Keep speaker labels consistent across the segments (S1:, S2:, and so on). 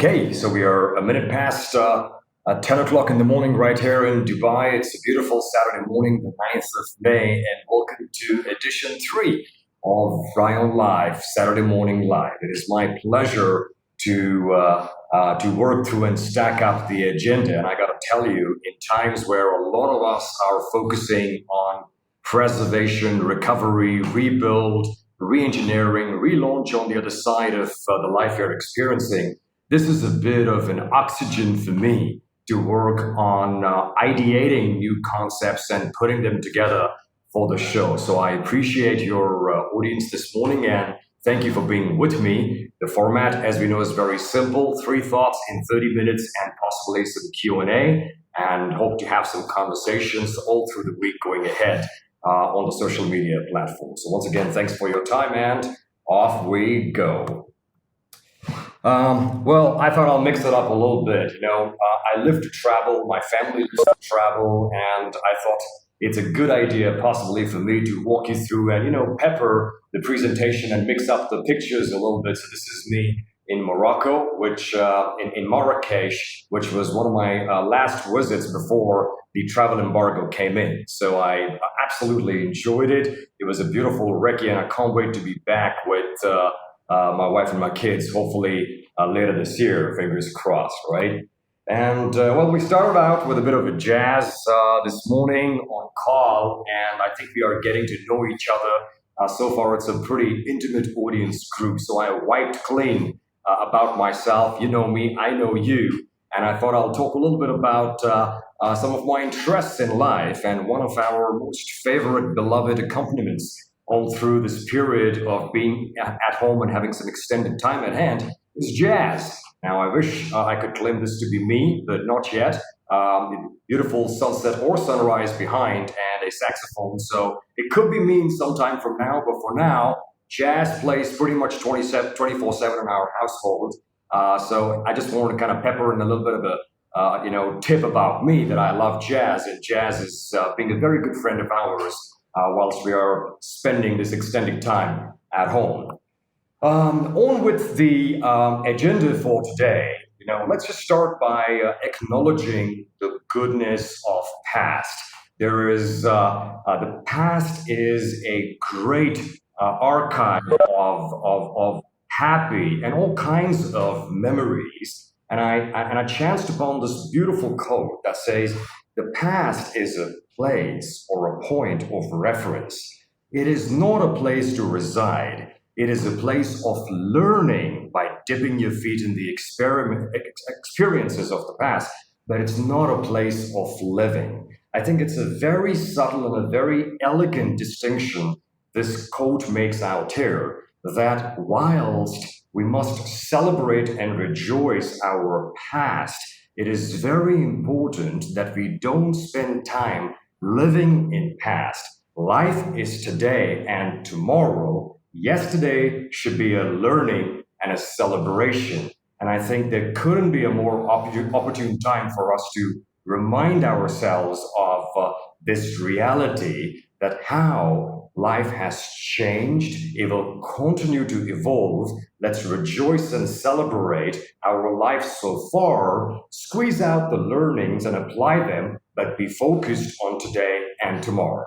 S1: Okay, so we are a minute past 10 o'clock in the morning right here in Dubai. It's a beautiful Saturday morning, the 9th of May, and welcome to edition 3 of Ryan Live, Saturday Morning Live. It is my pleasure to work through and stack up the agenda. And I got to tell you, in times where a lot of us are focusing on preservation, recovery, rebuild, re-engineering, relaunch on the other side of the life you're experiencing, this is a bit of an oxygen for me to work on ideating new concepts and putting them together for the show. So I appreciate your audience this morning and thank you for being with me. The format, as we know, is very simple: 3 thoughts in 30 minutes and possibly some Q&A, and hope to have some conversations all through the week going ahead on the social media platforms. So once again, thanks for your time and off we go. Well, I thought I'll mix it up a little bit. I live to travel, my family lives to travel, and I thought it's a good idea possibly for me to walk you through and, pepper the presentation and mix up the pictures a little bit. So this is me in Morocco, which in Marrakesh, which was one of my last visits before the travel embargo came in. So I absolutely enjoyed it. It was a beautiful recce, and I can't wait to be back with my wife and my kids, hopefully later this year, fingers crossed, right? And well, we started out with a bit of a jazz this morning on call, and I think we are getting to know each other. So far, it's a pretty intimate audience group, so I wiped clean about myself. You know me, I know you, and I thought I'll talk a little bit about some of my interests in life, and one of our most favorite, beloved accompaniments all through this period of being at home and having some extended time at hand is jazz. Now, I wish I could claim this to be me, but not yet. Beautiful sunset or sunrise behind and a saxophone. So it could be me sometime from now, but for now, jazz plays pretty much 24/7 in our household. So I just wanted to kind of pepper in a little bit of a tip about me that I love jazz, and jazz is being a very good friend of ours whilst we are spending this extended time at home. On with the agenda for today, let's just start by acknowledging the goodness of past. There is, the past is a great archive of happy and all kinds of memories. And I chanced upon this beautiful quote that says, "The past is a place or a point of reference. It is not a place to reside. It is a place of learning by dipping your feet in the experiences of the past, but it's not a place of living." I think it's a very subtle and a very elegant distinction this quote makes out here, that whilst we must celebrate and rejoice our past, it is very important that we don't spend time living in past. Life is today and tomorrow. Yesterday should be a learning and a celebration. And I think there couldn't be a more opportune time for us to remind ourselves of this reality, that how life has changed, it will continue to evolve. Let's rejoice and celebrate our life so far, squeeze out the learnings and apply them, but be focused on today and tomorrow.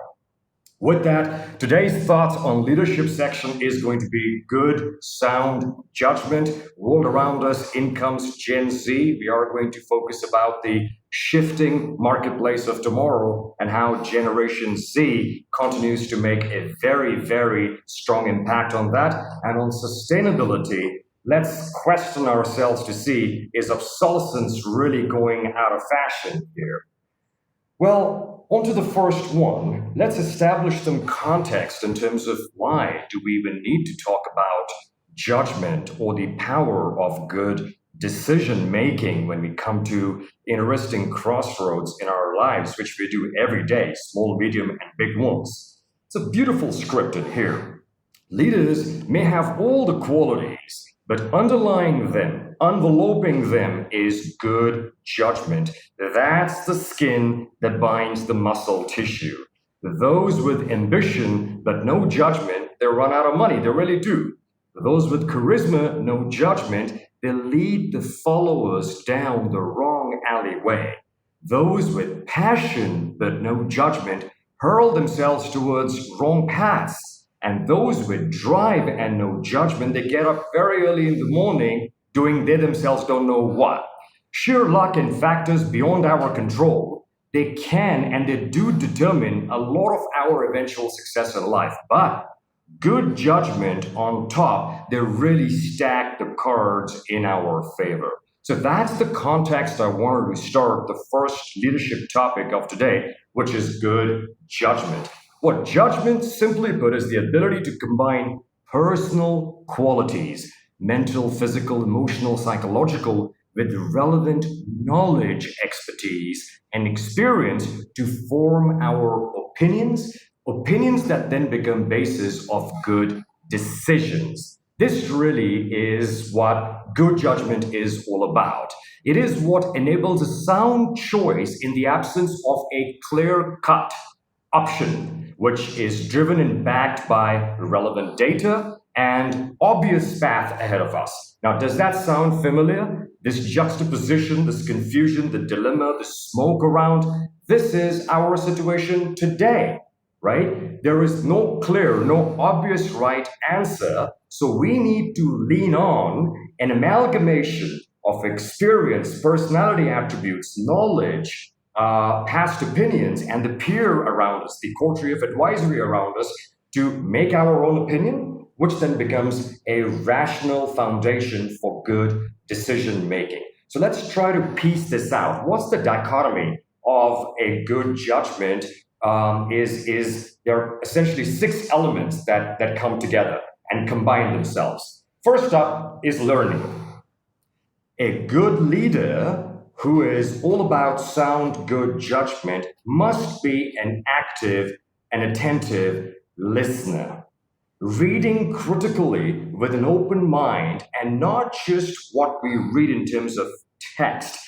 S1: With that, today's thoughts on leadership section is going to be good, sound judgment. World around us, in comes Gen Z. We are going to focus about the shifting marketplace of tomorrow and how Generation Z continues to make a very, very strong impact on that. And on sustainability, let's question ourselves to see, is obsolescence really going out of fashion here? Well, on to the first one. Let's establish some context in terms of why do we even need to talk about judgment or the power of good decision making when we come to interesting crossroads in our lives, which we do every day, small, medium, and big ones. It's a beautiful scripted here. Leaders may have all the qualities, but underlying them, enveloping them, is good judgment. That's the skin that binds the muscle tissue. Those with ambition but no judgment, they run out of money. They really do. Those with charisma, no judgment, they lead the followers down the wrong alleyway. Those with passion but no judgment hurl themselves towards wrong paths. And those with drive and no judgment, they get up very early in the morning doing they themselves don't know what. Sheer luck and factors beyond our control, they can and they do determine a lot of our eventual success in life. But good judgment on top, they really stack the cards in our favor. So that's the context I wanted to start the first leadership topic of today, which is good judgment. What judgment, simply put, is the ability to combine personal qualities, mental, physical, emotional, psychological, with relevant knowledge, expertise, and experience to form our opinions that then become basis of good decisions. This really is what good judgment is all about. It is what enables a sound choice in the absence of a clear-cut option, which is driven and backed by relevant data and obvious path ahead of us. Now, does that sound familiar? This juxtaposition, this confusion, the dilemma, the smoke around, this is our situation today, right? There is no clear, no obvious right answer, so we need to lean on an amalgamation of experience, personality attributes, knowledge, past opinions, and the peer around us, the coterie of advisory around us to make our own opinion, which then becomes a rational foundation for good decision making. So let's try to piece this out. What's the dichotomy of a good judgment? There are essentially 6 elements that come together and combine themselves. First up is learning. A good leader who is all about sound good judgment must be an active and attentive listener, reading critically with an open mind and not just what we read in terms of text.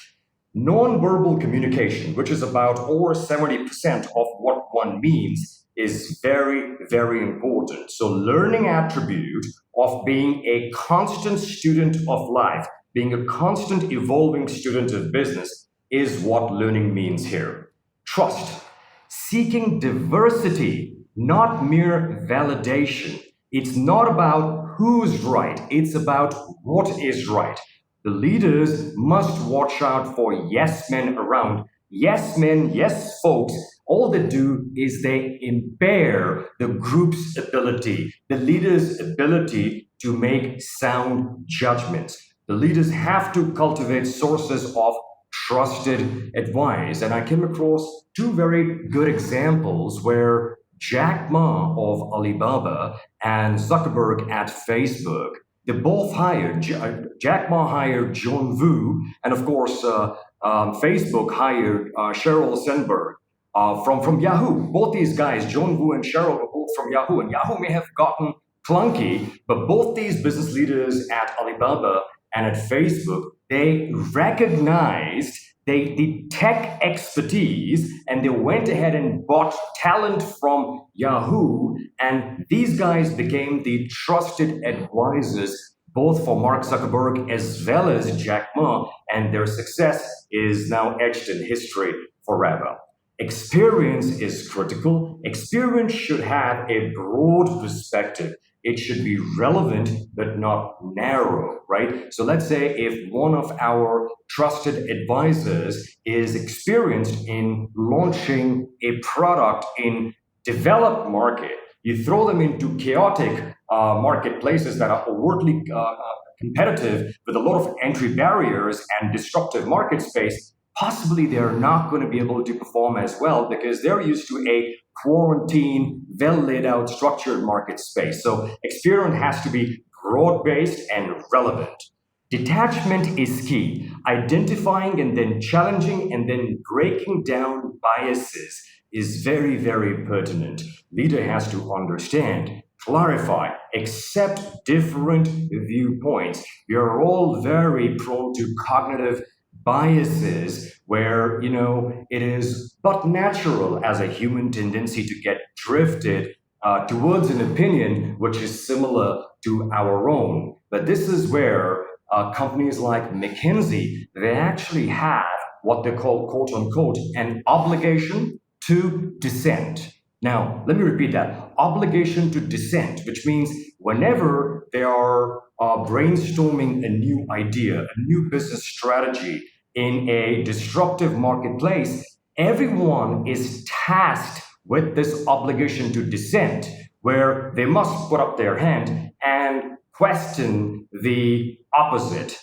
S1: Nonverbal communication, which is about over 70% of what one means, is very, very important. So learning attribute of being a constant student of life, being a constant evolving student of business is what learning means here. Trust, seeking diversity, not mere validation. It's not about who's right, it's about what is right. The leaders must watch out for yes men around. Yes men, yes folks, all they do is they impair the group's ability, the leader's ability to make sound judgments. The leaders have to cultivate sources of trusted advice. And I came across 2 very good examples where Jack Ma of Alibaba and Zuckerberg at Facebook, they both hired, Jack Ma hired John Wu, and of course, Facebook hired Sheryl Sandberg from Yahoo. Both these guys, John Wu and Sheryl, were both from Yahoo, and Yahoo may have gotten clunky, but both these business leaders at Alibaba and at Facebook, they recognized the tech expertise, and they went ahead and bought talent from Yahoo, and these guys became the trusted advisors both for Mark Zuckerberg as well as Jack Ma, and their success is now etched in history forever. Experience is critical. Experience should have a broad perspective. It should be relevant, but not narrow, right? So let's say if one of our trusted advisors is experienced in launching a product in developed market, you throw them into chaotic marketplaces that are overtly competitive with a lot of entry barriers and disruptive market space, possibly they're not going to be able to perform as well because they're used to a quarantine, well laid out, structured market space. So experience has to be broad-based and relevant. Detachment is key. Identifying and then challenging and then breaking down biases is very, very pertinent. Leader has to understand, clarify, accept different viewpoints. We are all very prone to cognitive biases where, it is but natural as a human tendency to get drifted towards an opinion which is similar to our own. But this is where companies like McKinsey, they actually have what they call, quote unquote, an obligation to dissent. Now, let me repeat that, obligation to dissent, which means whenever they are brainstorming a new idea, a new business strategy in a disruptive marketplace, everyone is tasked with this obligation to dissent, where they must put up their hand and question the opposite,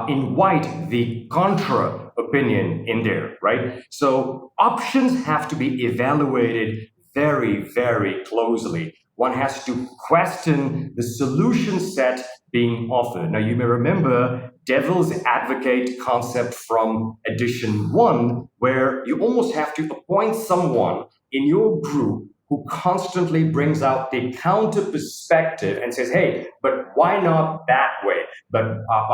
S1: invite the contra opinion in there, right? So options have to be evaluated very, very closely. One has to question the solution set being offered. Now, you may remember devil's advocate concept from edition 1, where you almost have to appoint someone in your group who constantly brings out the counter perspective and says, hey, but why not that way? But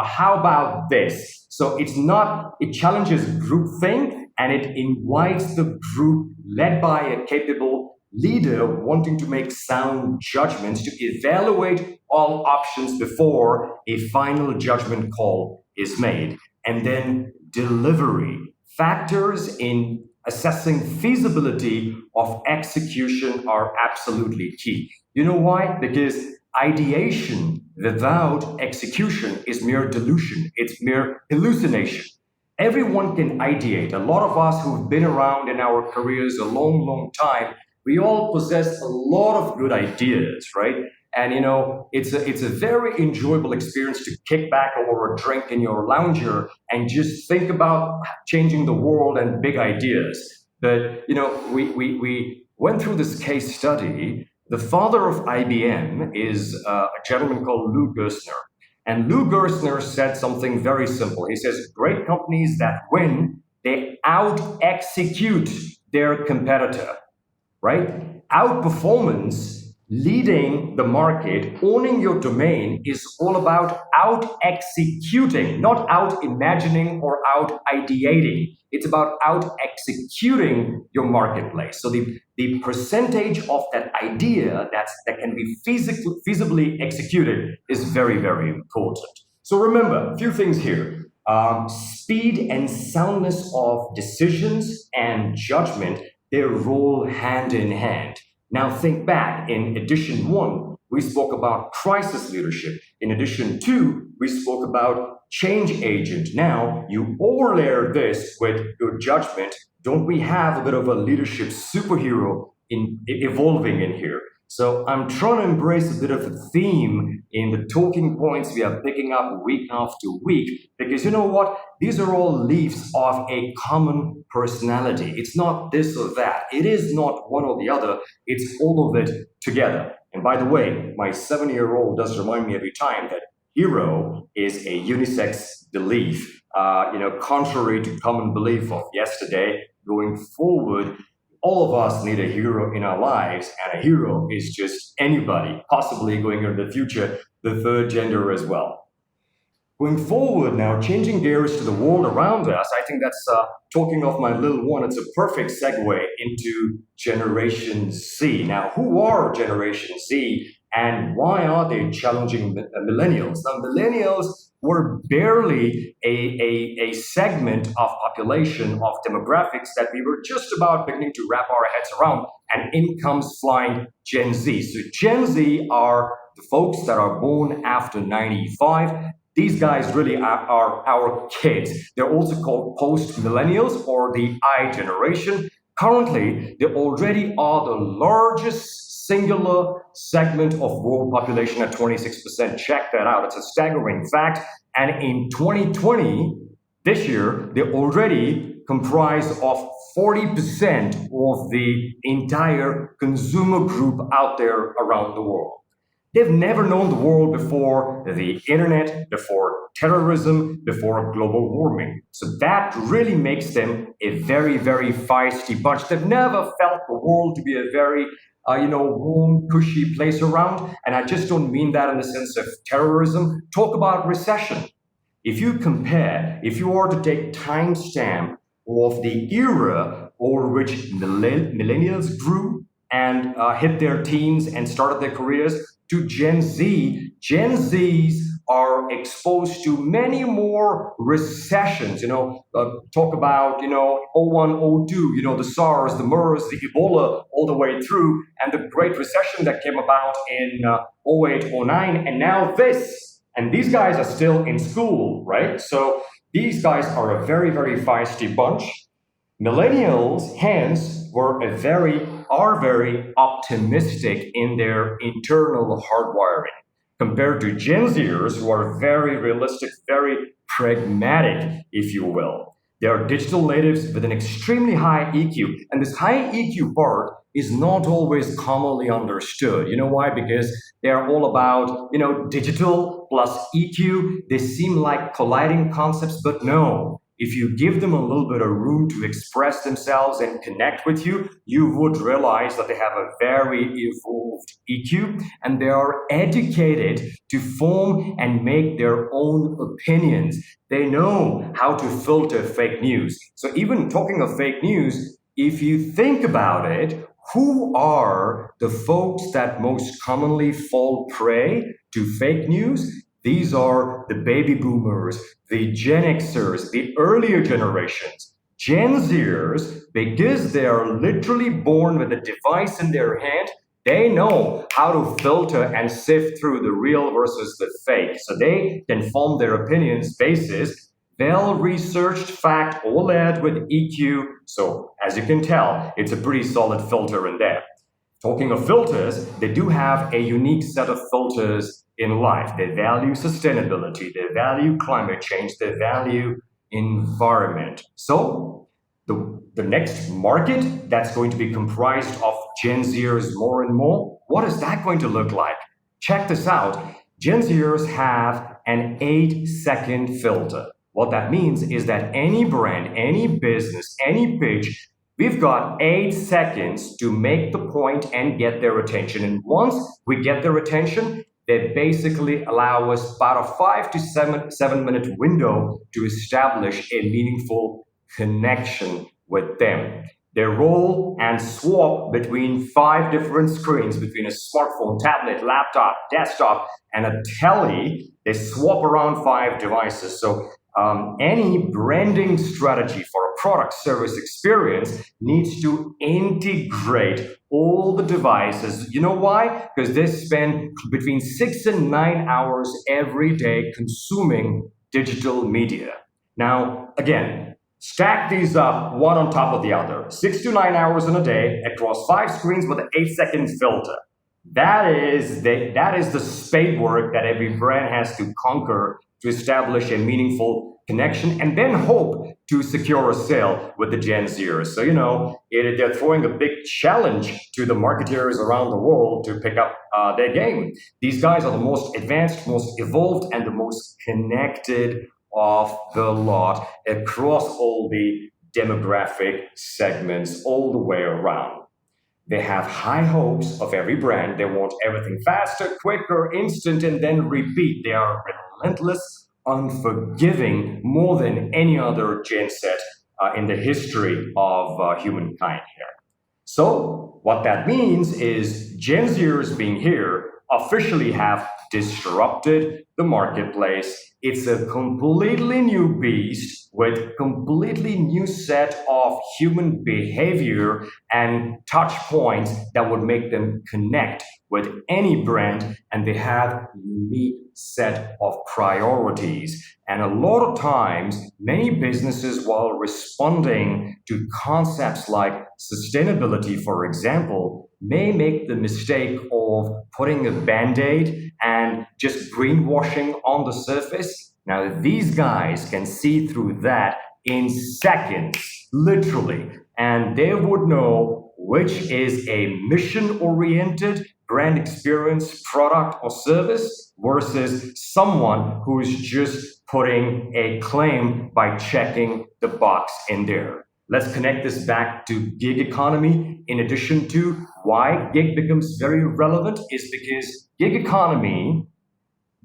S1: how about this? So it challenges groupthink, and it invites the group led by a capable leader wanting to make sound judgments to evaluate all options before a final judgment call is made. And then delivery. Factors in assessing feasibility of execution are absolutely key. You know why? Because ideation without execution is mere delusion. It's mere hallucination. Everyone can ideate. A lot of us who've been around in our careers a long, long time, we all possess a lot of good ideas, right? And it's a very enjoyable experience to kick back over a drink in your lounger and just think about changing the world and big ideas. But we went through this case study. The father of IBM is a gentleman called Lou Gerstner. And Lou Gerstner said something very simple. He says, great companies that win, they out-execute their competitor, right? Outperformance, leading the market, owning your domain is all about out-executing, not out-imagining or out-ideating. It's about out-executing your marketplace. So the percentage of that idea that can be feasibly executed is very, very important. So remember, a few things here. Speed and soundness of decisions and judgment, they roll hand in hand. Now think back, in edition 1, we spoke about crisis leadership. In edition 2, we spoke about change agent. Now you overlay this with your judgment. Don't we have a bit of a leadership superhero evolving in here? So I'm trying to embrace a bit of a theme in the talking points we are picking up week after week, because you know what? These are all leaves of a common personality. It's not this or that. It is not one or the other. It's all of it together. And by the way, my 7-year-old does remind me every time that hero is a unisex belief. Contrary to common belief of yesterday, going forward, all of us need a hero in our lives, and a hero is just anybody, possibly going into the future, the third gender as well. Going forward now, changing gears to the world around us, I think that's, talking of my little one, it's a perfect segue into Generation Z. Now, who are Generation Z, and why are they challenging the millennials? Now, millennials were barely a segment of population, of demographics that we were just about beginning to wrap our heads around, and in comes flying Gen Z. So Gen Z are the folks that are born after 95. These guys really are our kids. They're also called post-millennials or the I generation. Currently, they already are the largest singular segment of world population at 26%. Check that out. It's a staggering fact. And in 2020, this year, they already comprise of 40% of the entire consumer group out there around the world. They've never known the world before the internet, before terrorism, before global warming. So that really makes them a very, very feisty bunch. They've never felt the world to be a very warm, cushy place around. And I just don't mean that in the sense of terrorism. Talk about recession. If you were to take timestamp of the era over which millennials grew and hit their teens and started their careers to Gen Z, Gen Zs are exposed to many more recessions. Talk about, '01, '02, the SARS, the MERS, the Ebola, all the way through, and the Great Recession that came about in '08, '09, and now this. And these guys are still in school, right? So these guys are a very, very feisty bunch. Millennials, hence, are very optimistic in their internal hardwiring compared to Gen Zers, who are very realistic, very pragmatic, if you will. They are digital natives with an extremely high EQ. And this high EQ part is not always commonly understood. You know why? Because they're all about, digital plus EQ. They seem like colliding concepts, but no. If you give them a little bit of room to express themselves and connect with you, you would realize that they have a very evolved EQ and they are educated to form and make their own opinions. They know how to filter fake news. So even talking of fake news, if you think about it, who are the folks that most commonly fall prey to fake news? These are the baby boomers, the Gen Xers, the earlier generations. Gen Zers, because they are literally born with a device in their hand, they know how to filter and sift through the real versus the fake. So they can form their opinions basis well-researched fact OLED with EQ. So as you can tell, it's a pretty solid filter in there. Talking of filters, they do have a unique set of filters in life. They value sustainability, they value climate change, they value environment. So the next market that's going to be comprised of Gen Zers more and more, what is that going to look like? Check this out. Gen Zers have an 8-second filter. What that means is that any brand, any business, any pitch, we've got 8 seconds to make the point and get their attention. And once we get their attention, they basically allow us about a 5 to 7 minute window to establish a meaningful connection with them. They roll and swap between 5 different screens, between a smartphone, tablet, laptop, desktop, and a telly. They swap around 5 devices. So any branding strategy for a product service experience needs to integrate all the devices. You know why? Because they spend between 6 and 9 hours every day consuming digital media. Now, again, stack these up one on top of the other. 6 to 9 hours in a day across 5 screens with an 8-second filter. That is the spade work that every brand has to conquer to establish a meaningful connection and then hope to secure a sale with the Gen Zers. So, they're throwing a big challenge to the marketeers around the world to pick up their game. These guys are the most advanced, most evolved, and the most connected of the lot across all the demographic segments all the way around. They have high hopes of every brand. They want everything faster, quicker, instant, and then repeat. They are relentless, unforgiving, more than any other Gen set in the history of humankind here. So what that means is Gen Zers being here officially have disrupted the marketplace. It's a completely new beast with completely new set of human behavior and touch points that would make them connect with any brand, and they have a unique set of priorities. And a lot of times, many businesses, while responding to concepts like sustainability, for example, may make the mistake of putting a band-aid and just greenwashing on the surface. Now, these guys can see through that in seconds, literally, and they would know which is a mission-oriented brand experience, product, or service versus someone who is just putting a claim by checking the box in there. Let's connect this back to gig economy. In addition to why gig becomes very relevant is because gig economy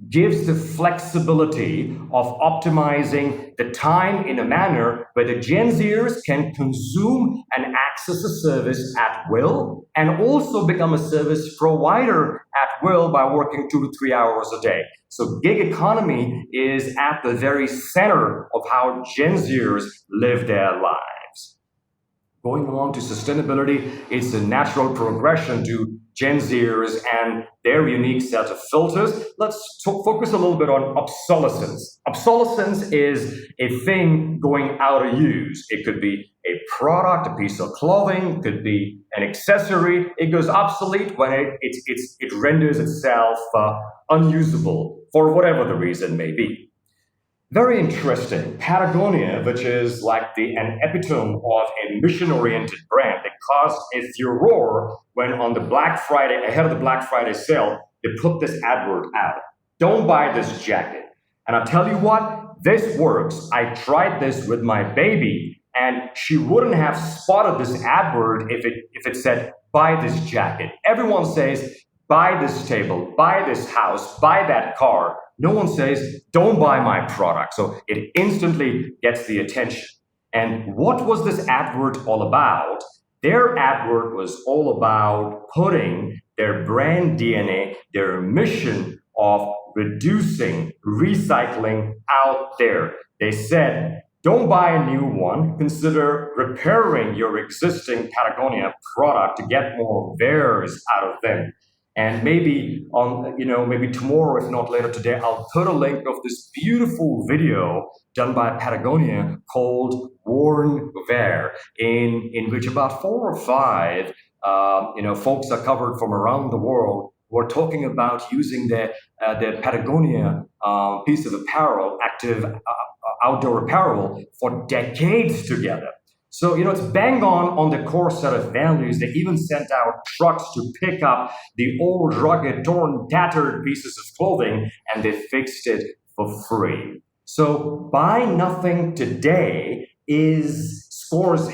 S1: gives the flexibility of optimizing the time in a manner where the Gen Zers can consume and access a service at will and also become a service provider at will by working 2 to 3 hours a day. So gig economy is at the very center of how Gen Zers live their lives. Going on to sustainability, it's a natural progression to Gen Zers and their unique set of filters. Let's focus a little bit on obsolescence. Obsolescence is a thing going out of use. It could be a product, a piece of clothing, could be an accessory. It goes obsolete when it renders itself unusable for whatever the reason may be. Very interesting. Patagonia, which is like an epitome of a mission-oriented brand, that caused a furor when on the Black Friday, ahead of the Black Friday sale, they put this advert out. Don't buy this jacket. And I'll tell you what, this works. I tried this with my baby, and she wouldn't have spotted this advert if it said, buy this jacket. Everyone says, buy this table, buy this house, buy that car. No one says, don't buy my product. So it instantly gets the attention. And what was this advert all about? Their advert was all about putting their brand DNA, their mission of reducing, recycling out there. They said, don't buy a new one. Consider repairing your existing Patagonia product to get more wares out of them. And maybe maybe tomorrow, if not later today, I'll put a link of this beautiful video done by Patagonia called Worn Wear, in which about 4 or 5 folks are covered from around the world who are talking about using their Patagonia piece of apparel, active outdoor apparel, for decades together. So, it's bang on the core set of values. They even sent out trucks to pick up the old, rugged, torn, tattered pieces of clothing, and they fixed it for free. So, buy nothing today scores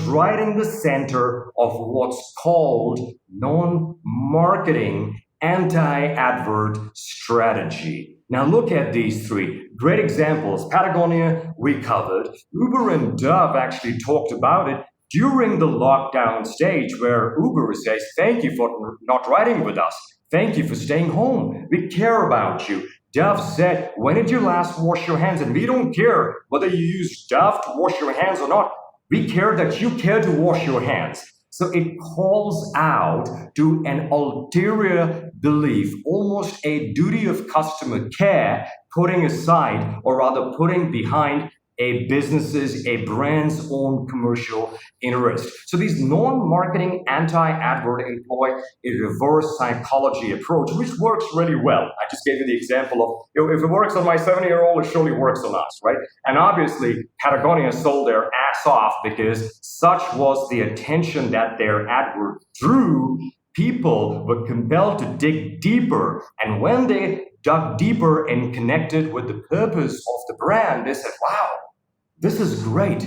S1: right in the center of what's called non-marketing anti-advert strategy. Now look at these 3 great examples. Patagonia, we covered. Uber and Dove actually talked about it during the lockdown stage, where Uber says, thank you for not riding with us. Thank you for staying home. We care about you. Dove said, when did you last wash your hands? And we don't care whether you use Dove to wash your hands or not. We care that you care to wash your hands. So it calls out to an ulterior belief, almost a duty of customer care, putting aside, or rather putting behind, a brand's own commercial interest. So these non-marketing anti-advert employ a reverse psychology approach, which works really well. I just gave you the example of, if it works on my 7-year-old, it surely works on us, right? And obviously, Patagonia sold their ass off because such was the attention that their advert drew. People were compelled to dig deeper, and when they dug deeper and connected with the purpose of the brand, they said, wow, this is great.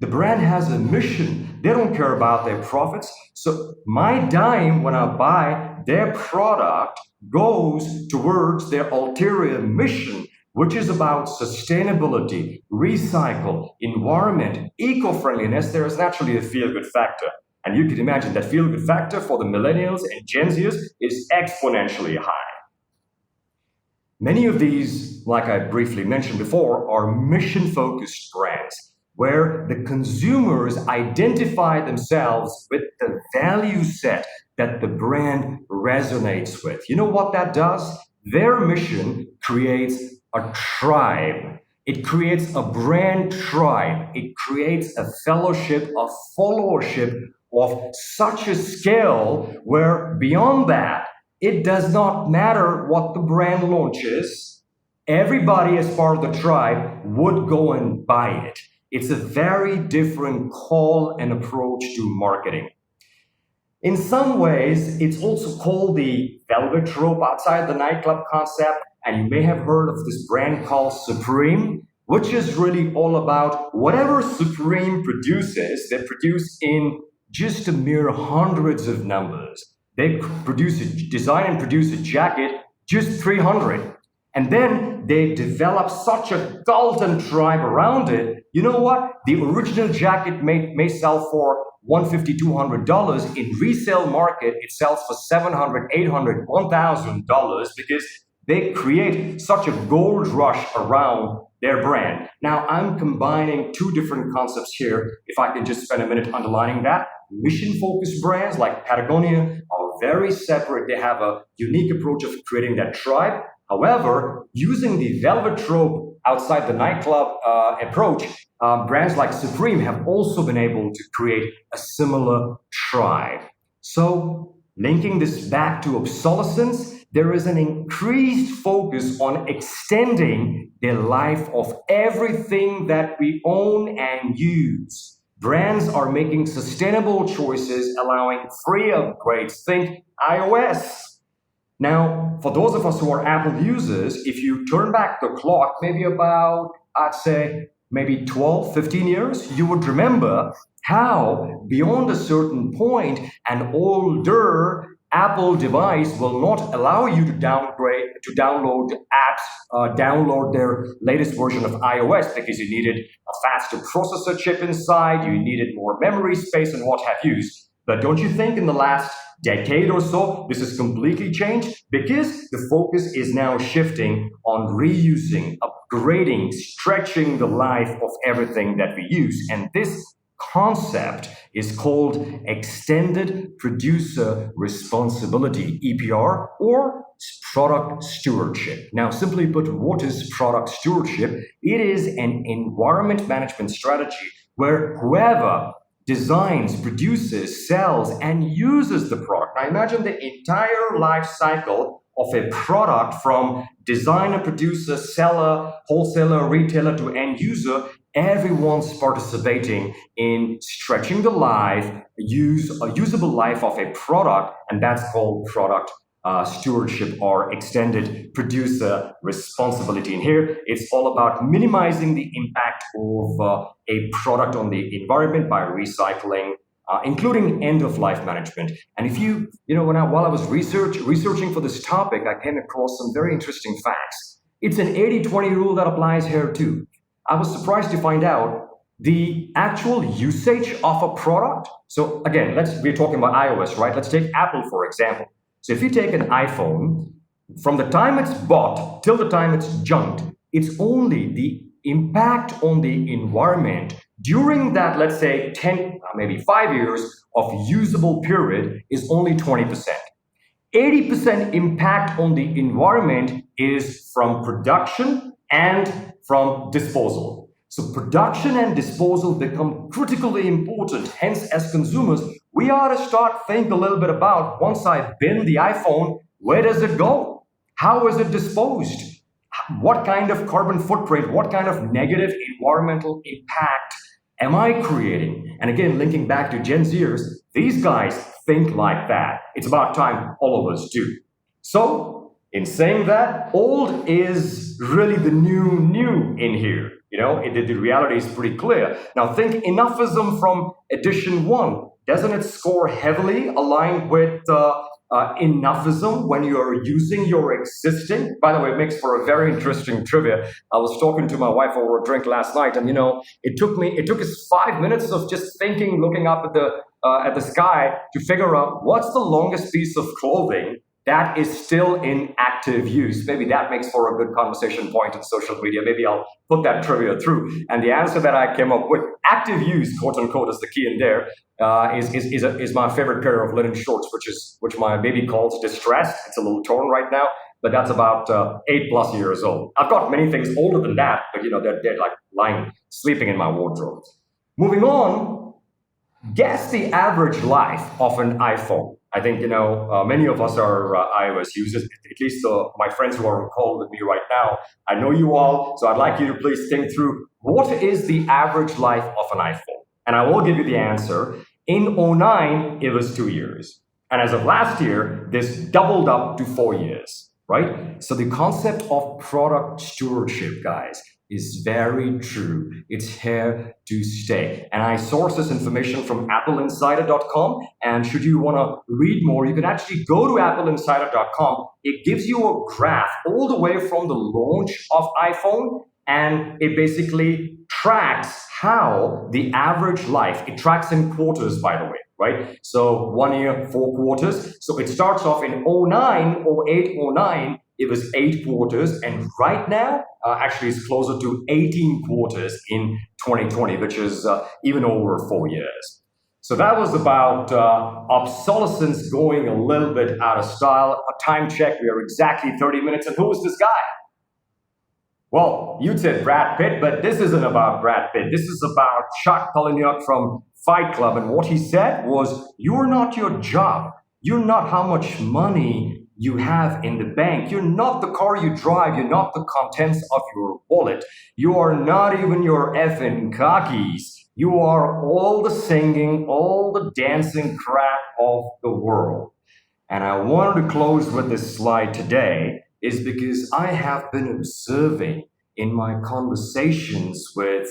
S1: The brand has a mission. They don't care about their profits. So my dime, when I buy their product, goes towards their ulterior mission, which is about sustainability, recycle, environment, eco-friendliness. There is naturally a feel-good factor. And you can imagine that feel-good factor for the millennials and Gen Zers is exponentially high. Many of these, like I briefly mentioned before, are mission-focused brands where the consumers identify themselves with the value set that the brand resonates with. You know what that does? Their mission creates a tribe. It creates a brand tribe. It creates a fellowship, a followership of such a scale where beyond that, it does not matter what the brand launches. Everybody as part of the tribe would go and buy it. It's a very different call and approach to marketing. In some ways, it's also called the velvet rope outside the nightclub concept. And you may have heard of this brand called Supreme, which is really all about whatever Supreme produces, they produce in just a mere hundreds of numbers. They design and produce a jacket just 300. And then they develop such a cult and tribe around it. You know what? The original jacket may sell for $150, $200. In resale market, it sells for $700, $800, $1,000 because they create such a gold rush around their brand. Now, I'm combining two different concepts here. If I can just spend a minute underlining that. Mission-focused brands like Patagonia are very separate. They have a unique approach of creating that tribe. However, using the velvet rope outside the nightclub approach, brands like Supreme have also been able to create a similar tribe. So, linking this back to obsolescence, there is an increased focus on extending the life of everything that we own and use. Brands are making sustainable choices, allowing free upgrades. Think iOS. Now, for those of us who are Apple users, if you turn back the clock, maybe about, I'd say, maybe 12, 15 years, you would remember how beyond a certain point, an older Apple device will not allow you to download apps, download their latest version of iOS because you needed a faster processor chip inside, you needed more memory space and what have you. But don't you think in the last decade or so, this has completely changed? Because the focus is now shifting on reusing, upgrading, stretching the life of everything that we use. And this concept is called Extended Producer Responsibility, EPR, or Product Stewardship. Now, simply put, what is Product Stewardship? It is an environment management strategy where whoever designs, produces, sells, and uses the product. Now imagine the entire life cycle of a product from designer, producer, seller, wholesaler, retailer to end user. Everyone's participating in stretching the usable life of a product, and that's called product stewardship or extended producer responsibility. And here, it's all about minimizing the impact of a product on the environment by recycling, including end-of-life management. And if while I was researching for this topic, I came across some very interesting facts. It's an 80-20 rule that applies here too. I was surprised to find out the actual usage of a product. So again, we're talking about iOS, right? Let's take Apple, for example. So if you take an iPhone, from the time it's bought till the time it's junked, it's only the impact on the environment during that, let's say, 10, maybe 5 years of usable period is only 20%. 80% impact on the environment is from production and from disposal. So production and disposal become critically important. Hence, as consumers, we ought to start think a little bit about, once I bin the iPhone, where does it go? How is it disposed? What kind of carbon footprint, what kind of negative environmental impact am I creating? And again, linking back to Gen Zers, these guys think like that. It's about time all of us do. So, in saying that, old is really the new in here. The reality is pretty clear. Now think enoughism from edition 1. Doesn't it score heavily aligned with enoughism when you're using your existing? By the way, it makes for a very interesting trivia. I was talking to my wife over a drink last night, and it took us 5 minutes of just thinking, looking up at the sky to figure out what's the longest piece of clothing that is still in active use. Maybe that makes for a good conversation point on social media. Maybe I'll put that trivia through. And the answer that I came up with, active use, quote unquote, is the key in there, is my favorite pair of linen shorts, which my baby calls distressed. It's a little torn right now, but that's about 8+ years old. I've got many things older than that, but they're like sleeping in my wardrobe. Moving on, guess the average life of an iPhone. I think, many of us are iOS users, at least my friends who are on call with me right now. I know you all, so I'd like you to please think through, what is the average life of an iPhone? And I will give you the answer. In 2009, it was 2 years. And as of last year, this doubled up to 4 years, right? So the concept of product stewardship, guys, is very true. It's here to stay. And I source this information from appleinsider.com. And should you want to read more, you can actually go to appleinsider.com. It gives you a graph all the way from the launch of iPhone, and it basically tracks how the average life, it tracks in quarters, by the way, right? So 1 year, 4 quarters. So it starts off in '09, '08, '09. It was 8 quarters, and right now, actually, it's closer to 18 quarters in 2020, which is even over 4 years. So that was about obsolescence going a little bit out of style. A time check, we are exactly 30 minutes, and who is this guy? Well, you said Brad Pitt, but this isn't about Brad Pitt. This is about Chuck Palahniuk from Fight Club, and what he said was, you're not your job. You're not how much money you have in the bank. You're not the car you drive. You're not the contents of your wallet. You are not even your effing khakis. You are all the singing, all the dancing crap of the world. And I wanted to close with this slide today is because I have been observing in my conversations with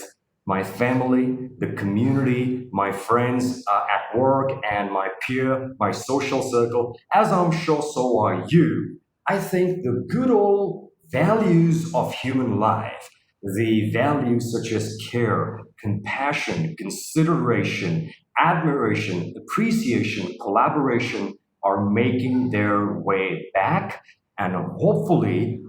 S1: my family, the community, my friends at work, and my peer, my social circle, as I'm sure so are you. I think the good old values of human life, the values such as care, compassion, consideration, admiration, appreciation, collaboration, are making their way back. And hopefully,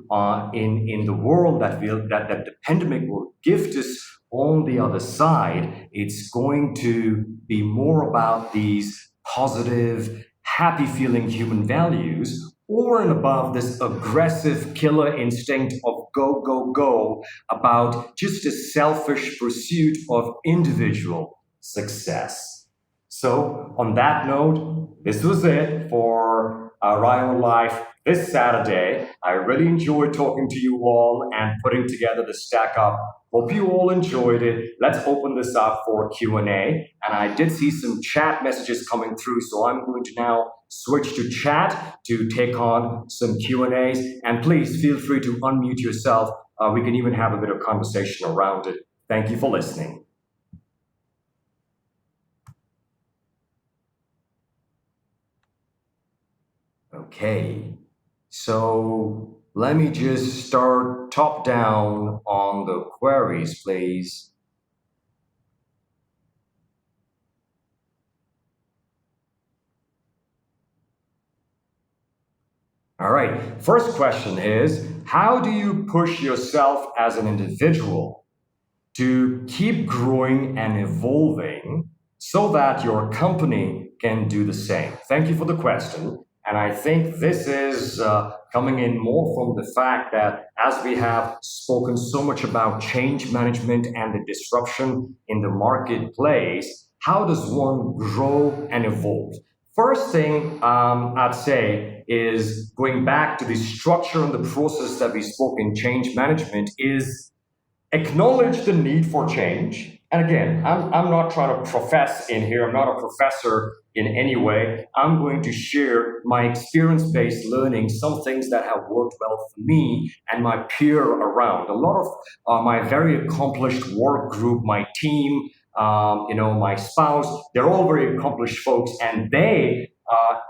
S1: in the world that the pandemic will gift us on the other side, it's going to be more about these positive, happy feeling human values over and above this aggressive killer instinct of go, go, go, about just a selfish pursuit of individual success. So, on that note, this was it for Rai on Life this Saturday. I really enjoyed talking to you all and putting together the stack up. Hope you all enjoyed it. Let's open this up for Q&A. And I did see some chat messages coming through, so I'm going to now switch to chat to take on some Q&As. And please feel free to unmute yourself. We can even have a bit of conversation around it. Thank you for listening. Okay, so let me just start top down on the queries, please. All right, first question is, how do you push yourself as an individual to keep growing and evolving so that your company can do the same? Thank you for the question. And I think this is coming in more from the fact that as we have spoken so much about change management and the disruption in the marketplace, how does one grow and evolve? First thing I'd say is going back to the structure and the process that we spoke in change management is acknowledge the need for change. And again, I'm not trying to profess in here. I'm not a professor in any way. I'm going to share my experience-based learning, some things that have worked well for me and my peer around. A lot of my very accomplished work group, my team, my spouse, they're all very accomplished folks, and they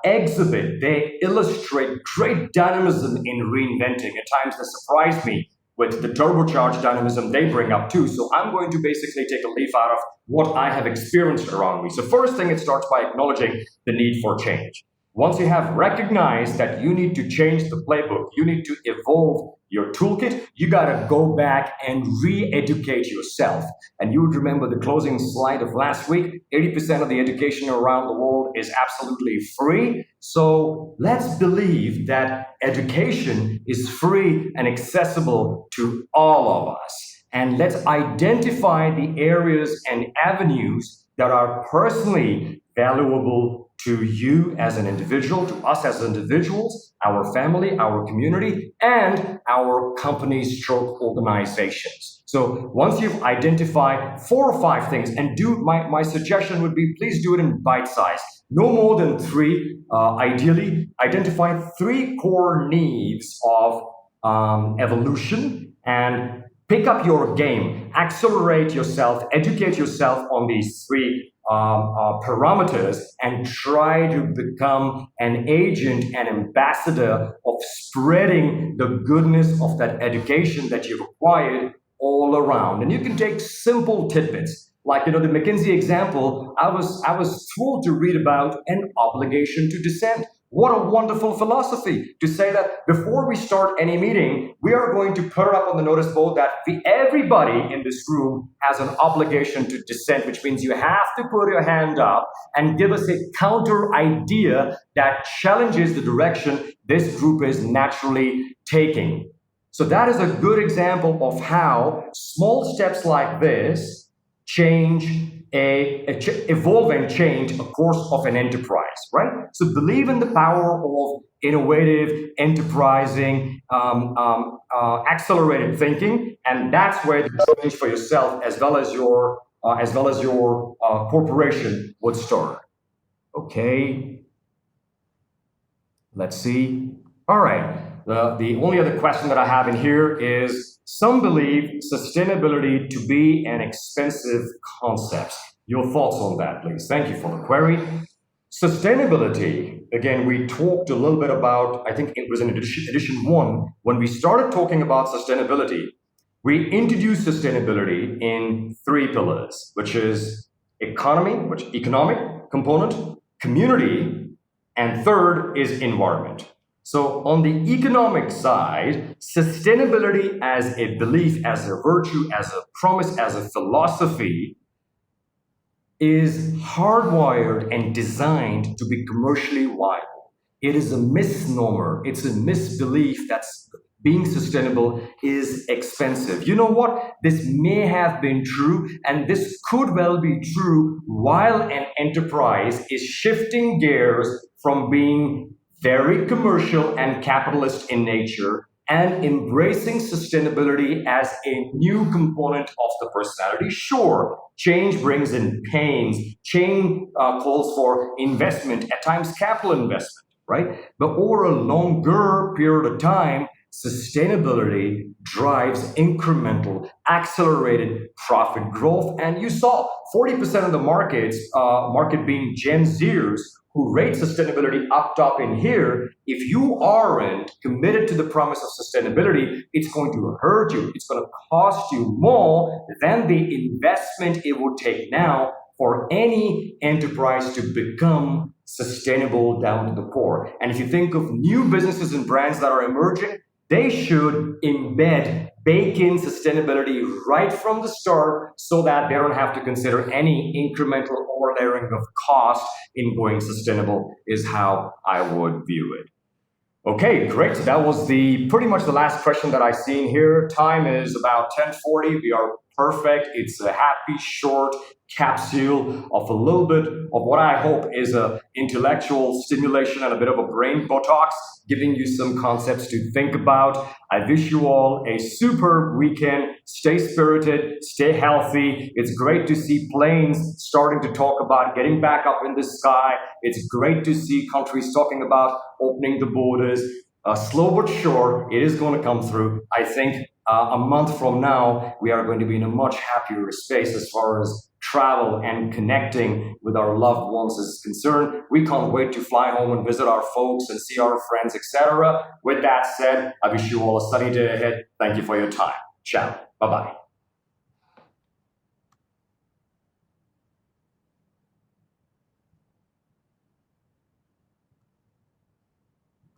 S1: they illustrate great dynamism in reinventing. At times, they surprise me with the turbocharged dynamism they bring up too. So I'm going to basically take a leaf out of what I have experienced around me. So first thing, it starts by acknowledging the need for change. Once you have recognized that you need to change the playbook, you need to evolve your toolkit, you got to go back and re-educate yourself. And you would remember the closing slide of last week, 80% of the education around the world is absolutely free. So let's believe that education is free and accessible to all of us. And let's identify the areas and avenues that are personally valuable to you as an individual, to us as individuals, our family, our community, and our companies stroke organizations. So once you've identified 4 or 5 things, and my suggestion would be, please do it in bite size. No more than 3, ideally. Identify 3 core needs of evolution, and pick up your game, accelerate yourself, educate yourself on these three parameters, and try to become an agent and ambassador of spreading the goodness of that education that you've acquired all around. And you can take simple tidbits. Like, the McKinsey example, I was thrilled to read about an obligation to dissent. What a wonderful philosophy to say that before we start any meeting, we are going to put it up on the notice board that everybody in this room has an obligation to dissent, which means you have to put your hand up and give us a counter idea that challenges the direction this group is naturally taking. So that is a good example of how small steps like this evolve and change a course of an enterprise, right? So believe in the power of innovative, enterprising, accelerated thinking, and that's where the change for yourself as well as your corporation would start. Okay, let's see. All right. The only other question that I have in here is, some believe sustainability to be an expensive concept. Your thoughts on that, please. Thank you for the query. Sustainability, again, we talked a little bit about, I think it was in edition 1, when we started talking about sustainability, we introduced sustainability in 3 pillars, which is economic component, community, and third is environment. So on the economic side, sustainability as a belief, as a virtue, as a promise, as a philosophy is hardwired and designed to be commercially viable. It is a misnomer. It's a misbelief that being sustainable is expensive. You know what? This may have been true, and this could well be true while an enterprise is shifting gears from being very commercial and capitalist in nature and embracing sustainability as a new component of the personality. Sure, change brings in pains, change calls for investment, at times capital investment, right? But over a longer period of time, sustainability drives incremental, accelerated profit growth. And you saw 40% of the market being Gen Zers, who rate sustainability up top in here. If you aren't committed to the promise of sustainability, it's going to hurt you. It's going to cost you more than the investment it would take now for any enterprise to become sustainable down to the core. And if you think of new businesses and brands that are emerging, they should bake in sustainability right from the start so that they don't have to consider any incremental overlaying of cost in going sustainable, is how I would view it. Okay, great. So that was pretty much the last question that I've seen here. Time is about 10:40. We are perfect. It's a happy, short capsule of a little bit of what I hope is a intellectual stimulation and a bit of a brain Botox, giving you some concepts to think about. I wish you all a super weekend. Stay spirited, stay healthy. It's great to see planes starting to talk about getting back up in the sky. It's great to see countries talking about opening the borders. Slow but sure, it is going to come through. I think a month from now, we are going to be in a much happier space as far as travel and connecting with our loved ones is concerned. We can't wait to fly home and visit our folks and see our friends, etc. With that said, I wish you all a sunny day ahead. Thank you for your time. Ciao. Bye-bye.